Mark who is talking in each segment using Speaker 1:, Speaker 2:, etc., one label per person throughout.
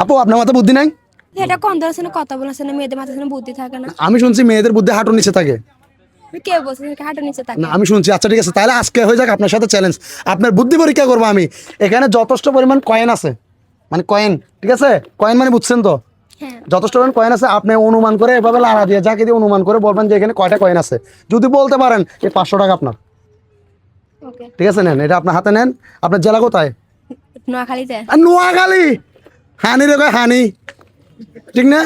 Speaker 1: আপু আপনার মাথা বুদ্ধি নাই?
Speaker 2: এটা কোন ধরনের কথা বলেছেন? মেয়েদের মাথায় কোনো বুদ্ধি থাকে না?
Speaker 1: আমি শুনছি মেয়েদের বুদ্ধি হাঁটুর নিচে থাকে।
Speaker 2: কে বলছে হাঁটুর নিচে থাকে?
Speaker 1: না আমি শুনছি। আচ্ছা ঠিক আছে, তাহলে আজকে হয়ে যাক আপনার সাথে চ্যালেঞ্জ। আপনার বুদ্ধি পরীক্ষা করবো আমি। এখানে যথেষ্ট পরিমাণ কয়েন আছে, মানে কয়েন, ঠিক আছে? কয়েন মানে বুঝছেন তো?
Speaker 2: হ্যাঁ।
Speaker 1: যথেষ্ট পরিমাণ কয়েন আছে। আপনি অনুমান করে এভাবে লাড়া দিয়ে যাকে দিয়ে অনুমান করে বলবেন যে এখানে কয়টা কয়েন আছে। যদি বলতে পারেন এই 500 টাকা আপনার।
Speaker 2: ওকে।
Speaker 1: ঠিক আছে, নেন এটা আপনার হাতে নেন। আপনার জেলা কোথায়?
Speaker 2: নোয়াখালীতে।
Speaker 1: আর নোয়াখালী। হানি রে কয় হানি, ঠিক না?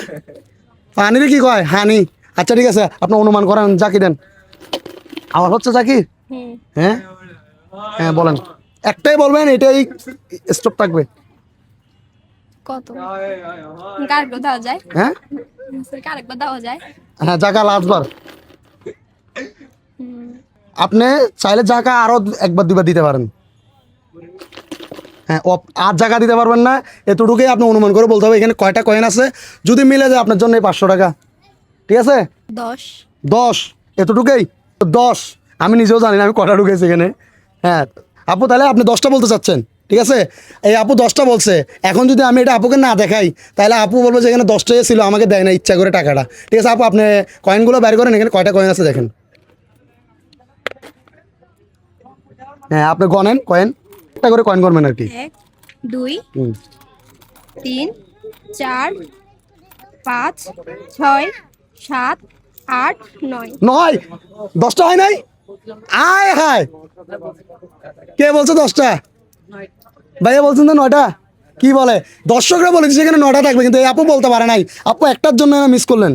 Speaker 1: হানি রে কি কয়? হানি। আচ্ছা ঠিক আছে, আপনি অনুমান করেন, জাকি দেন। আমার হচ্ছে জাকি।
Speaker 2: হুম।
Speaker 1: হ্যাঁ হ্যাঁ বলেন, একটাই বলবেন, এটাই স্টপ থাকবে।
Speaker 2: কত? কারেক্ট দেওয়া যায়?
Speaker 1: হ্যাঁ
Speaker 2: কারেক্ট দেওয়া যায়?
Speaker 1: হ্যাঁ, জাকা লাস্টবার। আপনি চাইলে জাকা আরো একবার দুইবার দিতে পারেন। হ্যাঁ, আর জায়গা দিতে পারবেন না। এতটুকুই আপনি অনুমান করে বলতে হবে এখানে কয়টা কয়েন আছে। যদি মিলে যায় আপনার জন্য এই 500 টাকা। ঠিক আছে?
Speaker 2: 10।
Speaker 1: 10, এতটুকুই 10। আমি নিজেও জানি না আমি কটা ঢুকেছি এখানে। হ্যাঁ আপু, তাহলে আপনি 10টা বলতে চাচ্ছেন? ঠিক আছে, এই আপু 10টা বলছে। এখন যদি আমি এটা আপুকে না দেখাই, তাহলে আপু বলবো যে এখানে 10টাই ছিল, আমাকে দেয় না ইচ্ছা করে টাকাটা। ঠিক আছে আপু, আপনি কয়েনগুলো বের করেন, এখানে কয়টা কয়েন আছে দেখেন। হ্যাঁ আপনি গনেন কয়েন, একটা করে কয়েন করবেন আর কি।
Speaker 2: 1 2
Speaker 1: হুম
Speaker 2: 3 4 5 6 7 8 9।
Speaker 1: 9, 10টা হয় নাই? আয় হায়, কে বলছে 10টা? ভাইয়া বলছেন তো 9টা। কি বলে? দর্শকরা বলেছে সেখানে 9টা থাকবে, কিন্তু এই আপু বলতে পারে নাই। আপু একটার জন্য মিস করলেন।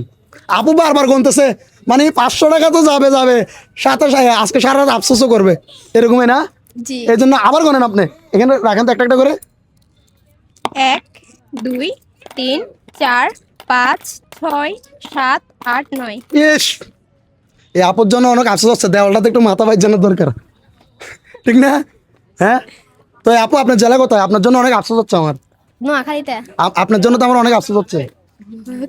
Speaker 1: আপু বারবার গুনতেছে, মানে 500 টাকা তো যাবে যাবে, সাথে আজকে সারা রাত আফসোসও করবে, এরকমই না?
Speaker 2: জি।
Speaker 1: এই জন্য আবার গনেন আপনি, এখানে রাখেন তো একটা একটা করে।
Speaker 2: 1 2 3 4 5 6 7 8 9।
Speaker 1: ইস, এই আপুর জন্য অনেক আফসোস হচ্ছে, দেওয়ালটাতে একটু মাথা বাইজানোর দরকার, ঠিক না? হ্যাঁ, তো এই আপু আপনার জেলা কোথায়? আপনার জন্য অনেক আফসোস হচ্ছে আমার।
Speaker 2: নোয়াখালীতে।
Speaker 1: আপনার জন্য তো আমার অনেক আফসোস হচ্ছে।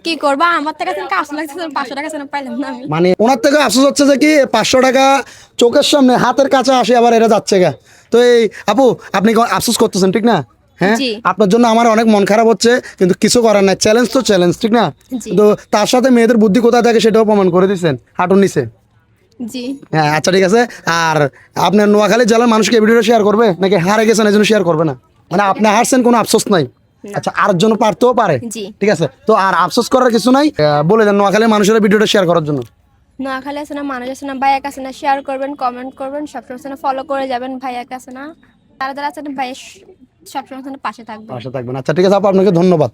Speaker 2: কি করবা? আমার টাকা থেকে কাজ লাগছে, 500 টাকা যেন পাইলাম না আমি।
Speaker 1: মানে ওনার থেকে আফসোস হচ্ছে যে কি 500 টাকা চোখের সামনে হাতের কাছে আসে আবার এরা যাচ্ছে গা। তো এই আপু, আপনি আফসোস করতেছেন, ঠিক না? হ্যাঁ,
Speaker 2: জি।
Speaker 1: আপনার জন্য আমার অনেক মন খারাপ হচ্ছে, কিন্তু কিছু করার নাই। চ্যালেঞ্জ তো চ্যালেঞ্জ, ঠিক না?
Speaker 2: জি।
Speaker 1: তো তার সাথে মেয়েদের বুদ্ধি কোথায় থাকে সেটাও প্রমাণ করে দিচ্ছেন হাঁটুর নিচে।
Speaker 2: জি।
Speaker 1: হ্যাঁ আচ্ছা ঠিক আছে। আর আপনার নোয়াখালী জেলার মানুষকে এই ভিডিওটা শেয়ার করবে নাকি হারে গেছেন এই জন্য শেয়ার করবে না? মানে আপনি হারছেন, কোনো আফসোস নাই? আচ্ছা, আর জন্য পারতেও পারে।
Speaker 2: জি।
Speaker 1: ঠিক আছে, তো আর আফসোস করার কিছু নাই। বলে দেন নোয়াখালীর মানুষের ভিডিওটা শেয়ার করার জন্য।
Speaker 2: নোয়াখালী আছে না, মানুষ আছে না, ভাইয়া আছে না, শেয়ার করবেন, কমেন্ট করবেন, সবসময় আছে না ফলো করে যাবেন ভাইয়া আছে না। তারা যারা আছে না ভাইয়া সবসময় আছে না পাশে থাকবেন।
Speaker 1: পাশে থাকবেন। আচ্ছা ঠিক আছে আপু, আপনাকে ধন্যবাদ।